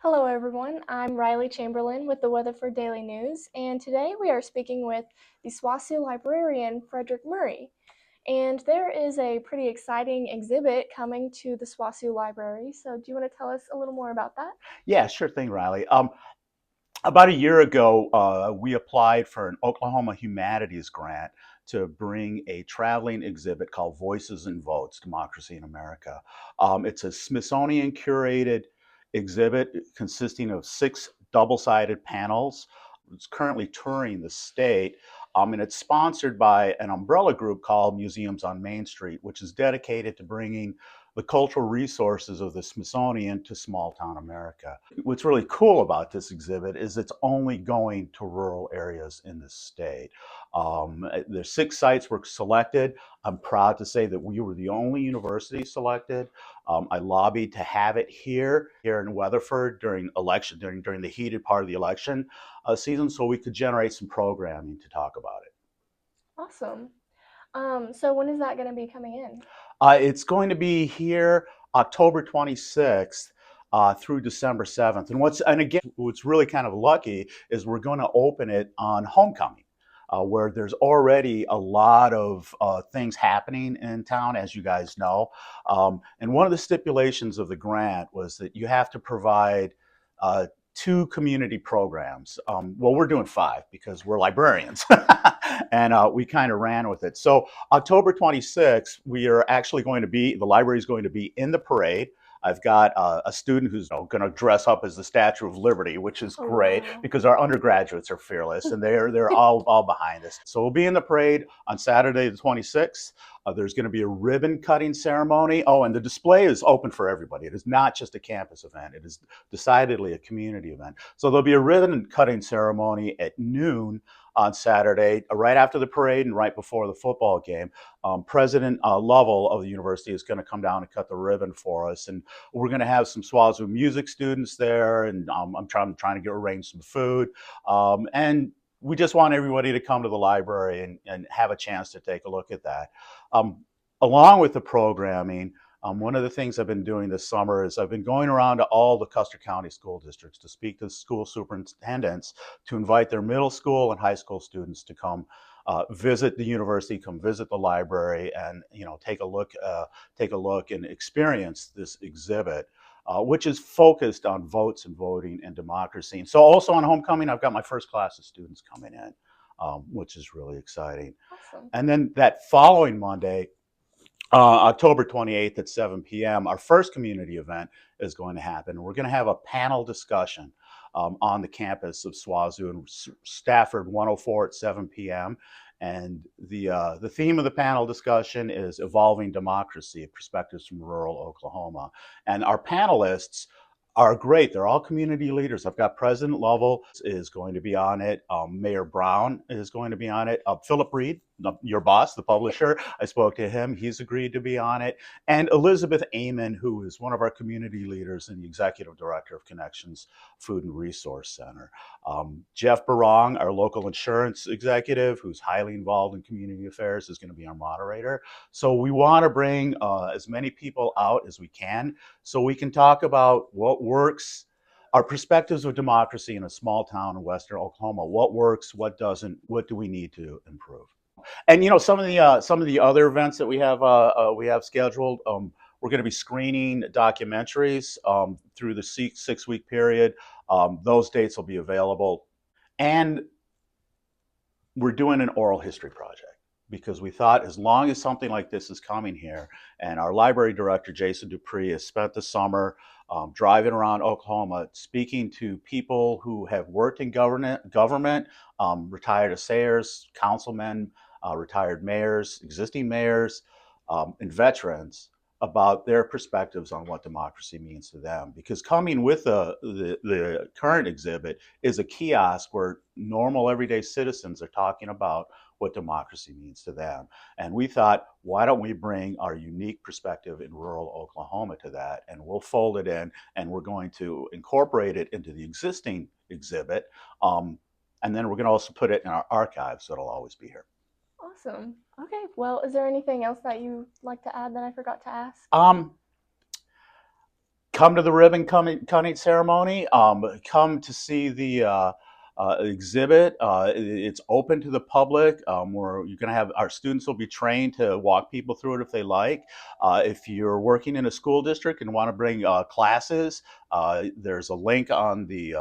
Hello, everyone. I'm Riley Chamberlain with the Weatherford Daily News, and today we are speaking with the SWOSU librarian, Frederic Murray. And there is a pretty exciting exhibit coming to the SWOSU library. So, do you want to tell us a little more about that? Yeah, sure thing, Riley. About a year ago, we applied for an Oklahoma Humanities grant to bring a traveling exhibit called Voices and Votes, Democracy in America. It's a Smithsonian curated exhibit consisting of 6 double-sided panels. It's currently touring the state, and it's sponsored by an umbrella group called Museums on Main Street, which is dedicated to bringing the cultural resources of the Smithsonian to small town America. What's really cool about this exhibit is it's only going to rural areas in the state. There's 6 sites were selected. I'm proud to say that we were the only university selected. I lobbied to have it here in Weatherford during the heated part of the election season, so we could generate some programming to talk about it. Awesome. So, when is that going to be coming in? It's going to be here October 26th through December 7th. And again, what's really kind of lucky is we're going to open it on homecoming. Where there's already a lot of things happening in town, as you guys know. And one of the stipulations of the grant was that you have to provide 2 community programs. Well, we're doing 5 because we're librarians, and we kind of ran with it. So October 26th, the library is going to be in the parade. I've got a student who's going to dress up as the Statue of Liberty, which is Oh, great wow. because our undergraduates are fearless and they're all behind us. So we'll be in the parade on Saturday the 26th. There's going to be a ribbon cutting ceremony. Oh, and the display is open for everybody. It is not just a campus event. It is decidedly a community event. So there'll be a ribbon cutting ceremony at noon on Saturday, right after the parade and right before the football game. President Lovell of the university is going to come down and cut the ribbon for us, and we're going to have some SWOSU music students there, and I'm trying to arrange some food, and we just want everybody to come to the library and have a chance to take a look at that. Um, Along with the programming, one of the things I've been doing this summer is I've been going around to all the Custer County school districts to speak to school superintendents to invite their middle school and high school students to come visit the university, come visit the library, and take a look and experience this exhibit. Which is focused on votes and voting and democracy. And so also on homecoming, I've got my first class of students coming in, which is really exciting. Awesome. And then that following Monday, October 28th at 7 p.m., our first community event is going to happen. We're going to have a panel discussion on the campus of SWOSU in Stafford 104 at 7 p.m. And the theme of the panel discussion is Evolving Democracy, Perspectives from Rural Oklahoma. And our panelists are great. They're all community leaders. I've got President Lovell is going to be on it. Mayor Brown is going to be on it. Philip Reed, your boss, the publisher, I spoke to him. He's agreed to be on it. And Elizabeth Amon, who is one of our community leaders and the executive director of Connections Food and Resource Center. Jeff Barong, our local insurance executive, who's highly involved in community affairs, is going to be our moderator. So we want to bring as many people out as we can so we can talk about what works, our perspectives of democracy in a small town in western Oklahoma. What works, what doesn't, what do we need to improve? And some of the other events that we have scheduled. We're going to be screening documentaries through the 6-week period. Those dates will be available, and we're doing an oral history project because we thought as long as something like this is coming here, and our library director, Jason Dupree, has spent the summer driving around Oklahoma, speaking to people who have worked in government, retired assayors, councilmen, retired mayors, existing mayors, and veterans about their perspectives on what democracy means to them. Because coming with the current exhibit is a kiosk where normal everyday citizens are talking about what democracy means to them. And we thought, why don't we bring our unique perspective in rural Oklahoma to that? And we'll fold it in, and we're going to incorporate it into the existing exhibit. And then we're going to also put it in our archives, so it'll always be here. Awesome. Okay. Well, is there anything else that you'd like to add that I forgot to ask? Um, come to the ribbon cutting ceremony. Come to see the exhibit. It's open to the public. Where you're going to have our students will be trained to walk people through it if they like. If you're working in a school district and want to bring classes, there's a link on the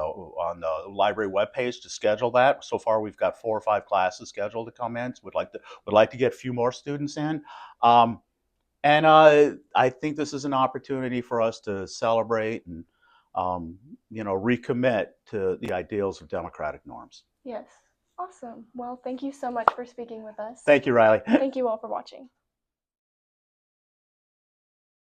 library webpage to schedule that. So far, we've got 4 or 5 classes scheduled to come in. So would like to get a few more students in. And I think this is an opportunity for us to celebrate and, recommit to the ideals of democratic norms. Yes. Awesome. Well, thank you so much for speaking with us. Thank you, Riley. Thank you all for watching.